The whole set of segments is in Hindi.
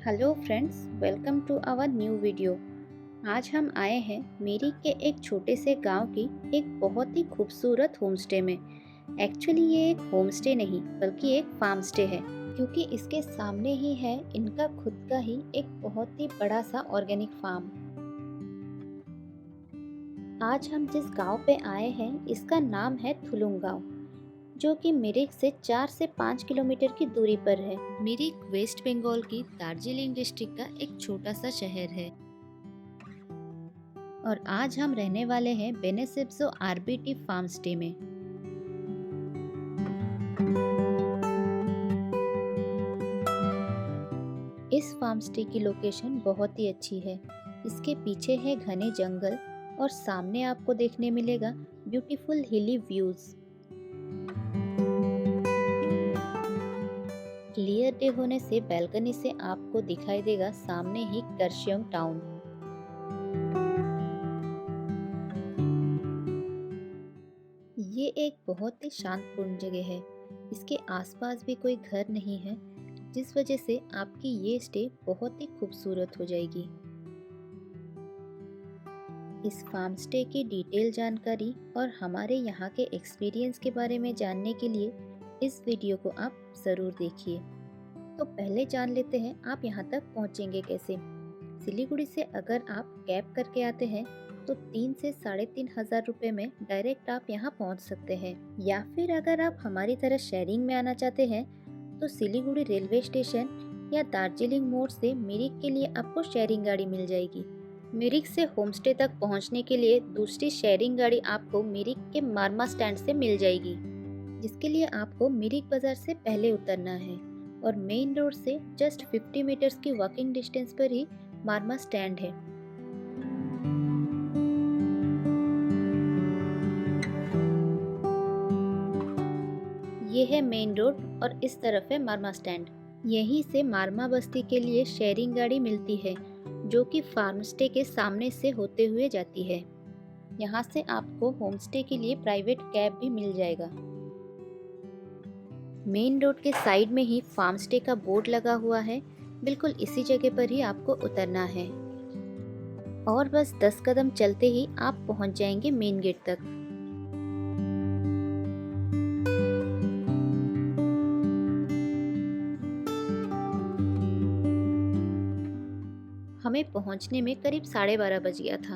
Hello friends, welcome to our new video. आज हम आए हैं मिरिक के एक छोटे से गांव की एक बहुत ही खूबसूरत होमस्टे में। एक्चुअली ये एक होमस्टे नहीं बल्कि एक फार्म स्टे है, क्योंकि इसके सामने ही है इनका खुद का ही एक बहुत ही बड़ा सा ऑर्गेनिक फार्म। आज हम जिस गांव पे आए हैं इसका नाम है थुलुंग गांव, जो कि मिरिक से 4 से 5 किलोमीटर की दूरी पर है। मिरिक वेस्ट बंगाल की दार्जिलिंग डिस्ट्रिक्ट का एक छोटा सा शहर है और आज हम रहने वाले हैं बेनेसिप्सो आरबीटी फार्म स्टे में। इस फार्म स्टे की लोकेशन बहुत ही अच्छी है। इसके पीछे है घने जंगल और सामने आपको देखने मिलेगा ब्यूटीफुल हिली व्यूज। क्लियर डे होने से बैल्कनी से आपको दिखाई देगा सामने ही कर्शियंग टाउन। ये एक बहुत ही शांतपूर्ण जगह है। इसके आसपास भी कोई घर नहीं है, जिस वजह से आपकी ये स्टे बहुत ही खूबसूरत हो जाएगी। इस फार्म स्टे की डिटेल जानकारी और हमारे यहाँ के एक्सपीरियंस के बारे में जानने के लिए इस वीडियो को आप ज़रूर देखिए। तो पहले जान लेते हैं आप यहाँ तक पहुँचेंगे कैसे। सिलीगुड़ी से अगर आप कैब करके आते हैं तो 3 से 3,500 रुपये में डायरेक्ट आप यहाँ पहुँच सकते हैं, या फिर अगर आप हमारी तरह शेयरिंग में आना चाहते हैं तो सिलीगुड़ी रेलवे स्टेशन या दार्जिलिंग मोड़ से मिरिक के लिए आपको शेयरिंग गाड़ी मिल जाएगी। मिरिक से होमस्टे तक पहुँचने के लिए दूसरी शेयरिंग गाड़ी आपको मिरिक के मारमा स्टैंड से मिल जाएगी, जिसके लिए आपको मिरिक बाजार से पहले उतरना है और मेन रोड से जस्ट 50 मीटर्स की वॉकिंग डिस्टेंस पर ही मारमा स्टैंड है। ये है मेन रोड और इस तरफ है मारमा स्टैंड। यहीं से मारमा बस्ती के लिए शेयरिंग गाड़ी मिलती है, जो कि फार्म स्टे के सामने से होते हुए जाती है। यहाँ से आपको होम स्टे के लिए प्राइवेट कैब भी मिल जाएगा। मेन रोड के साइड में ही फार्म स्टे का बोर्ड लगा हुआ है, बिल्कुल इसी जगह पर ही आपको उतरना है और बस 10 कदम चलते ही आप पहुँच जाएंगे मेन गेट तक। हमें पहुंचने में करीब 12:30 बज गया था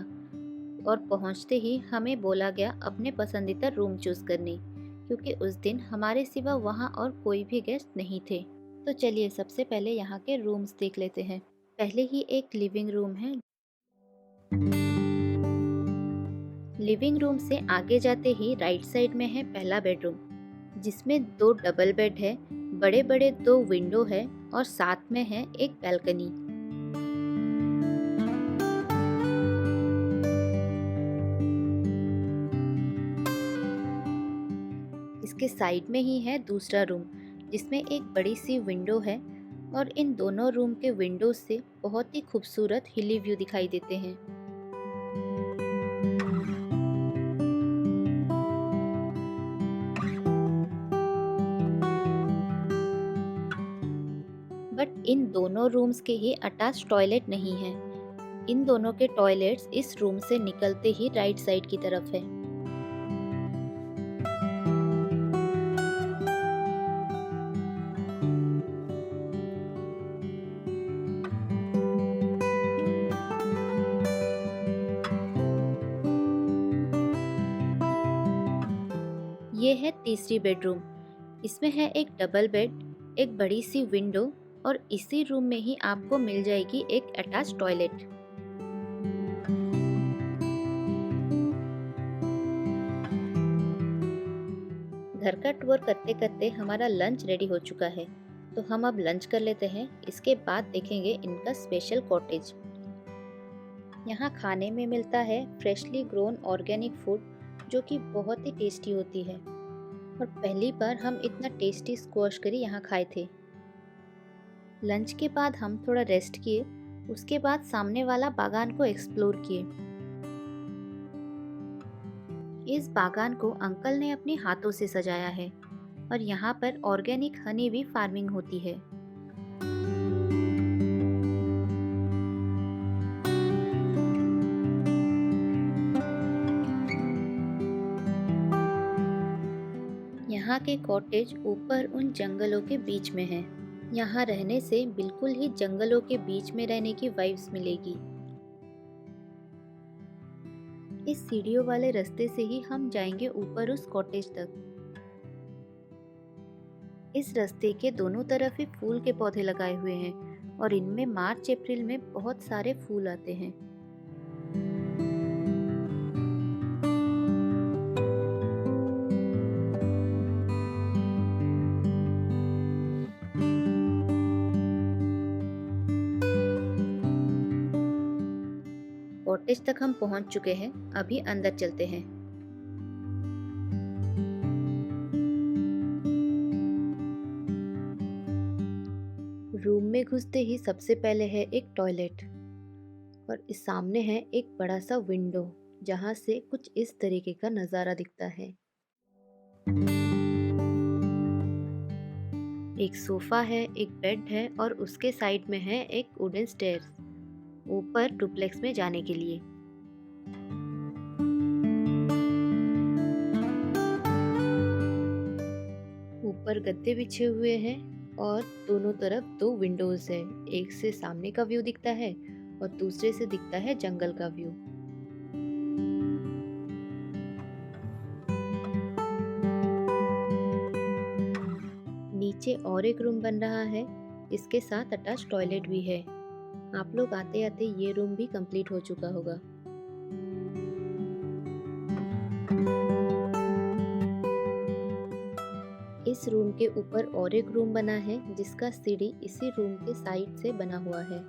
और पहुंचते ही हमें बोला गया अपने पसंदीदा रूम चूज करने, क्योंकि उस दिन हमारे सिवा वहां और कोई भी गेस्ट नहीं थे। तो चलिए सबसे पहले यहाँ के रूम्स देख लेते हैं। पहले ही एक लिविंग रूम है। लिविंग रूम से आगे जाते ही राइट साइड में है पहला बेडरूम, जिसमें 2 डबल बेड है, बड़े बड़े 2 विंडो है और साथ में है एक बैल्कनी। इसके साइड में ही है दूसरा रूम, जिसमें एक बड़ी सी विंडो है और इन दोनों रूम के विंडोज से बहुत ही खूबसूरत हिली व्यू दिखाई देते हैं। बट इन दोनों रूम्स के ही अटैच टॉयलेट नहीं है। इन दोनों के टॉयलेट्स इस रूम से निकलते ही राइट साइड की तरफ है। ये है तीसरी बेडरूम। इसमें है एक डबल बेड, एक बड़ी सी विंडो और इसी रूम में ही आपको मिल जाएगी एक अटैच टॉयलेट। घर का टूर करते करते हमारा लंच रेडी हो चुका है, तो हम अब लंच कर लेते हैं। इसके बाद देखेंगे इनका स्पेशल कॉटेज। यहाँ खाने में मिलता है फ्रेशली ग्रोन ऑर्गेनिक फूड, जो कि बहुत ही टेस्टी होती है और पहली बार हम इतना टेस्टी स्क्वैश करी यहाँ खाए थे। लंच के बाद हम थोड़ा रेस्ट किए, उसके बाद सामने वाला बागान को एक्सप्लोर किए। इस बागान को अंकल ने अपने हाथों से सजाया है। और यहाँ पर ऑर्गेनिक हनी भी फार्मिंग होती है। यहाँ के कॉटेज ऊपर उन जंगलों के बीच में हैं। यहाँ रहने से बिल्कुल ही जंगलों के बीच में रहने की वाइब्स मिलेगी। इस सीढ़ियों वाले रास्ते से ही हम जाएंगे ऊपर उस कॉटेज तक। इस रास्ते के दोनों तरफ ही फूल के पौधे लगाए हुए हैं और इनमें मार्च अप्रैल में बहुत सारे फूल आते हैं। कॉटेज तक हम पहुंच चुके हैं, अभी अंदर चलते हैं। रूम में घुसते ही सबसे पहले है एक टॉयलेट और इस सामने है एक बड़ा सा विंडो जहां से कुछ इस तरीके का नज़ारा दिखता है। एक सोफा है, एक बेड है और उसके साइड में है एक वुडन स्टेयर्स ऊपर डुप्लेक्स में जाने के लिए। ऊपर गद्दे बिछे हुए हैं और दोनों तरफ दो विंडोज है। एक से सामने का व्यू दिखता है और दूसरे से दिखता है जंगल का व्यू। नीचे और एक रूम बन रहा है, इसके साथ अटैच टॉयलेट भी है। आप लोग आते आते ये रूम भी कंप्लीट हो चुका होगा। इस रूम के ऊपर और एक रूम बना है जिसका सीढ़ी इसी रूम के साइड से बना हुआ है।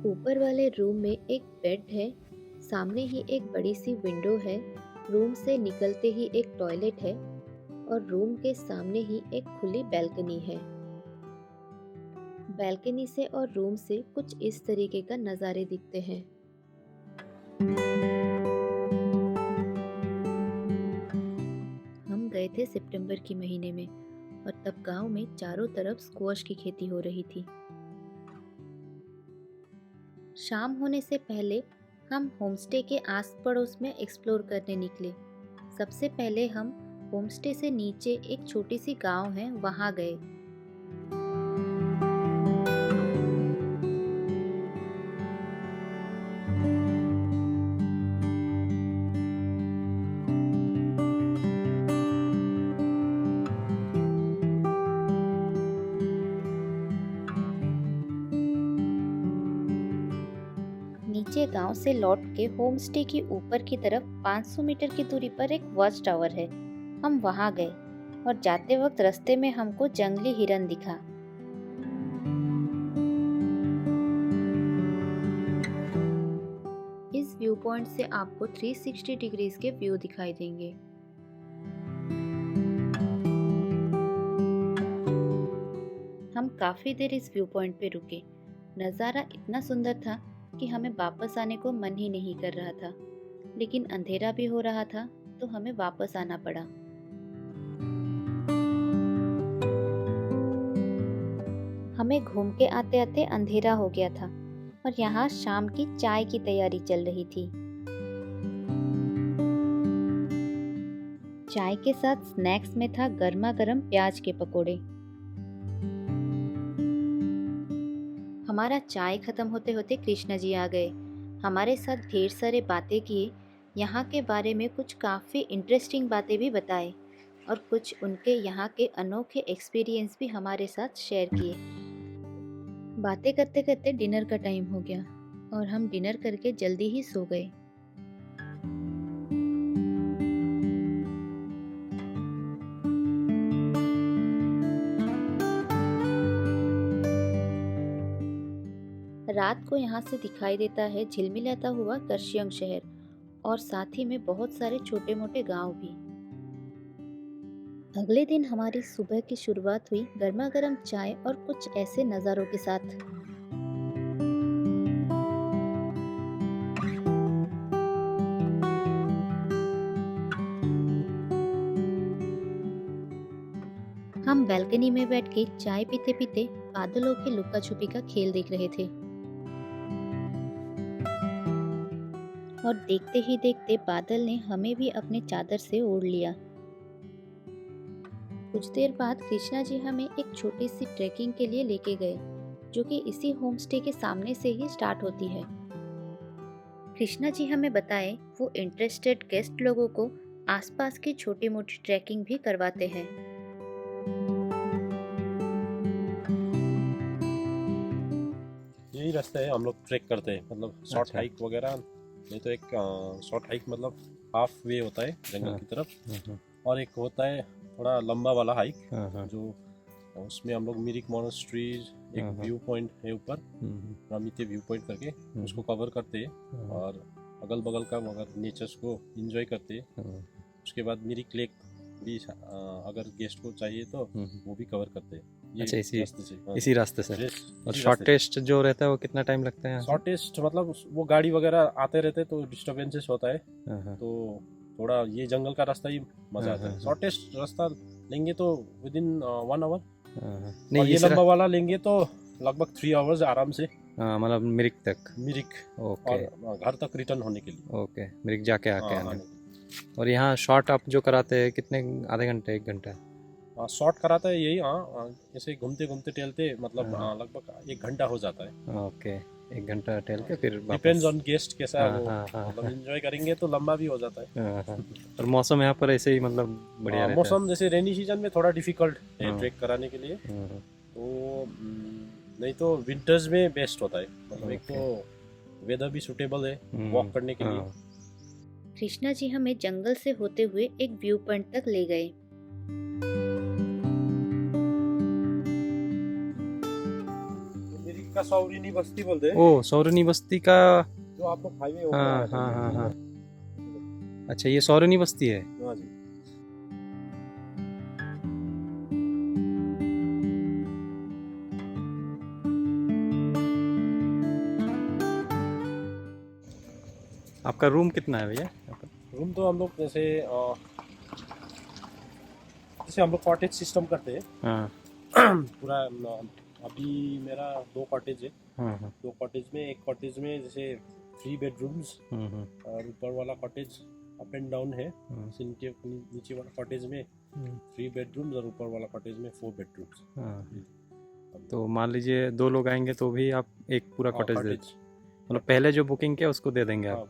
ऊपर वाले रूम में एक बेड है, सामने ही एक बड़ी सी विंडो है, रूम से निकलते ही एक टॉयलेट है और रूम के सामने ही एक खुली बैल्कनी है। बैल्कनी से और रूम से कुछ इस तरीके का नज़ारे दिखते हैं। हम गए थे सितंबर के महीने में और तब गांव में चारों तरफ स्क्वाश की खेती हो रही थी। शाम होने से पहले हम होमस्टे के आस पड़ोस में एक्सप्लोर करने निकले। सबसे पहले हम होमस्टे से नीचे एक छोटी सी गांव है, वहां गए। नीचे गांव से लौट के होमस्टे की ऊपर की तरफ 500 मीटर की दूरी पर एक वॉच टावर है, हम वहां गए और जाते वक्त रास्ते में हमको जंगली हिरन दिखा। इस व्यू पॉइंट से आपको 360 डिग्रीज के व्यू दिखाई देंगे। हम काफी देर इस व्यू पॉइंट पे रुके। नज़ारा इतना सुंदर था कि हमें वापस आने को मन ही नहीं कर रहा था, लेकिन अंधेरा भी हो रहा था तो हमें वापस आना पड़ा। हमें घूम के आते आते अंधेरा हो गया था और यहाँ शाम की चाय की तैयारी चल रही थी। चाय के साथ स्नैक्स में था गर्मा गर्म प्याज के पकोड़े। हमारा चाय खत्म होते होते कृष्णा जी आ गए, हमारे साथ ढेर सारे बातें किए, यहाँ के बारे में कुछ काफ़ी इंटरेस्टिंग बातें भी बताए और कुछ उनके यहाँ के अनोखे एक्सपीरियंस भी हमारे साथ शेयर किए। बातें करते करते डिनर का टाइम हो गया और हम डिनर करके जल्दी ही सो गए। रात को यहाँ से दिखाई देता है झिलमिलाता हुआ कर्शियंग शहर और साथ ही में बहुत सारे छोटे मोटे गांव भी। अगले दिन हमारी सुबह की शुरुआत हुई गर्मा गर्म चाय और कुछ ऐसे नज़ारों के साथ। बालकनी में बैठ के चाय पीते पीते बादलों की लुका छुपी का खेल देख रहे थे और देखते ही देखते बादल ने हमें भी अपने चादर से ओढ़ लिया। कुछ देर बाद कृष्णा जी हमें एक छोटी सी ट्रैकिंग के लिए लेके गए, जो कि इसी होम स्टे के सामने से ही स्टार्ट होती है। कृष्णा जी हमें बताए वो इंटरेस्टेड गेस्ट लोगों को आसपास की छोटी मोटी ट्रैकिंग भी करवाते हैं। यही रास्ता है, हम लोग ट्रैक करते हैं, मतलब शॉर्ट अच्छा। हाइक वगैरह नहीं तो एक शॉर्ट हाइक मतलब हाफ वे होता है जंगल हाँ। की तरफ, और एक होता है थोड़ा लंबा वाला हाइक जो उसमें हम लोग मिरिक मोनास्ट्रीज एक व्यू पॉइंट है ऊपर रामिते व्यू पॉइंट करके उसको कवर करते हैं और अगल बगल का मगर नेचर्स को एंजॉय करते हैं। उसके बाद मिरिक लेक भी अगर गेस्ट को चाहिए तो वो भी कवर करते हैं। अच्छा, इसी रास्ते से। और इसी शॉर्टेस्ट जो रहता है वो कितना टाइम लगता है? शॉर्टेस्ट मतलब वो गाड़ी वगैरह आते रहते तो डिस्टर्बेंसेस होता है, तो थोड़ा ये जंगल का रास्ता ही मजा आता है। शॉर्टेस्ट रास्ता लेंगे तो विद इन 1 आवर, नहीं और ये लंबा वाला लेंगे तो लगभग 3 आवर्स आराम से, मतलब मिरिक तक। मिरिक ओके। और घर तक रिटर्न होने के लिए। ओके, मिरिक जाके आके हाँ, आने। और यहाँ शॉर्ट आप जो कराते हैं कितने, आधे घंटे 1 घंटा? शॉर्ट कराता है यही, ऐसे घूमते घूमते टहलते मतलब लगभग 1 घंटा हो जाता है। ओके, 1 घंटा टहल के फिर डिपेंड्स ऑन गेस्ट कैसा है वो, हाँ। मतलब एंजॉय करेंगे तो लंबा भी हो जाता है। और मौसम यहाँ पर ऐसे ही मतलब बढ़िया रहता है? मौसम जैसे रेनी सीजन में थोड़ा डिफिकल्ट है ट्रैक कराने के लिए, तो नहीं तो विंटर्स में बेस्ट होता है, मतलब एक तो वेदर भी सूटेबल है वॉक करने के लिए। कृष्णा जी हमें जंगल से होते हुए एक व्यू पॉइंट तक ले गए। मिरिक का सौरिनी बस्ती बोलते हैं। ओ, सौरनी बस्ती का जो आप लोग हाईवे हाँ। अच्छा, ये सौरनी बस्ती है। हाँ जी। आपका रूम कितना है भैया? रूम तो हम लोग जैसे हम लोग कॉटेज सिस्टम करते हैं पूरा। अभी मेरा 2 कॉटेज है, 2 कॉटेज में, एक कॉटेज में जैसे 3 बेडरूम्स और ऊपर वाला कॉटेज अप एंड डाउन है। नीचे वाला कॉटेज में 3 बेडरूम्स और ऊपर वाला कॉटेज में 4 बेडरूम्स। तो मान लीजिए 2 लोग आएंगे तो भी आप एक पूरा कॉटेज दे, मतलब पहले जो बुकिंग किया उसको दे देंगे आप?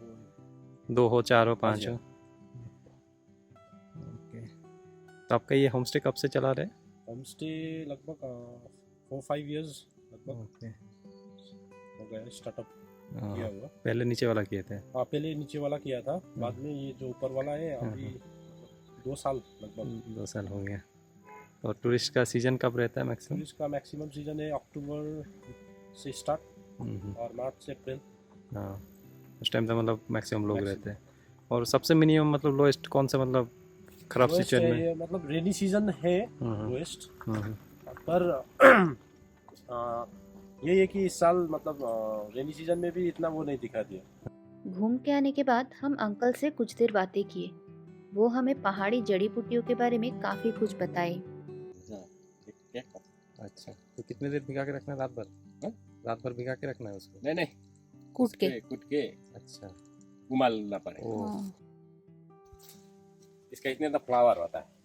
2 हो, 4 हो, 5 हो। ओके। तो आपका ये होम स्टे कब से चला रहे? होम स्टे लगभग 4-5 इयर्स लगभग हो गया स्टार्टअप किया हुआ। पहले नीचे वाला किए थे? हाँ, पहले नीचे वाला किया था, बाद में ये जो ऊपर वाला है अभी 2 साल लगभग 2 साल हो गया। और टूरिस्ट का सीजन कब रहता है मैक्सिमम? टूरिस्ट का मैक्सिमम सीजन है अक्टूबर से स्टार्ट और मार्च से अप्रैल। हाँ, उस टाइम तक मतलब मैक्सिमम लोग रहते हैं। और सबसे मिनिमम मतलब लोएस्ट कौन सा, मतलब खराब सिचुएशन में? मतलब रेनी सीजन है लोएस्ट, पर ये है कि इस साल मतलब रेनी सीजन में भी इतना वो नहीं दिखा दिया। घूम के आने के बाद हम अंकल से कुछ देर बातें किए। वो हमें पहाड़ी जड़ी बूटियों के बारे में काफी कुछ बताए। अच्छा, तो कितने देर भिगा के रखना है? रात भर? रात भर भिगा के रखना है उसको? नहीं, कूट के। अच्छा, उबालना पड़ेगा। हाँ। इसका इतने तो फ्लावर होता है।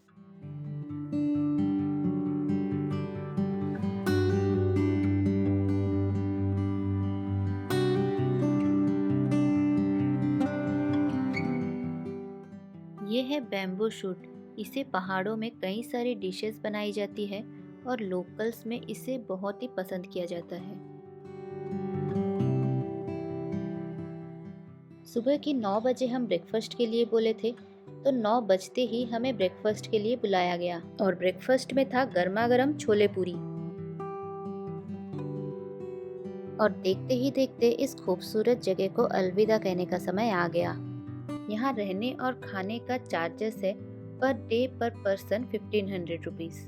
ये है बैम्बू शूट। इसे पहाड़ों में कई सारी डिशेस बनाई जाती है और लोकल्स में इसे बहुत ही पसंद किया जाता है। सुबह की 9 बजे हम ब्रेकफास्ट के लिए बोले थे, तो 9 बजते ही हमें ब्रेकफास्ट के लिए बुलाया गया और ब्रेकफास्ट में था गर्मा गर्म छोले पूरी। और देखते ही देखते इस खूबसूरत जगह को अलविदा कहने का समय आ गया। यहाँ रहने और खाने का चार्जेस है पर डे पर पर्सन 1500 रुपीज़।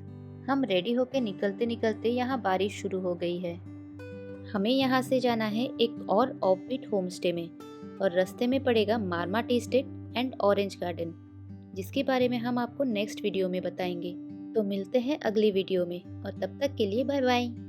हम रेडी होके निकलते निकलते यहाँ बारिश शुरू हो गई है। हमें यहाँ से जाना है एक और ऑफबीट होम स्टे में, और रास्ते में पड़ेगा Marma tea estate and orange garden, जिसके बारे में हम आपको नेक्स्ट वीडियो में बताएंगे। तो मिलते हैं अगली वीडियो में और तब तक के लिए बाय बाय।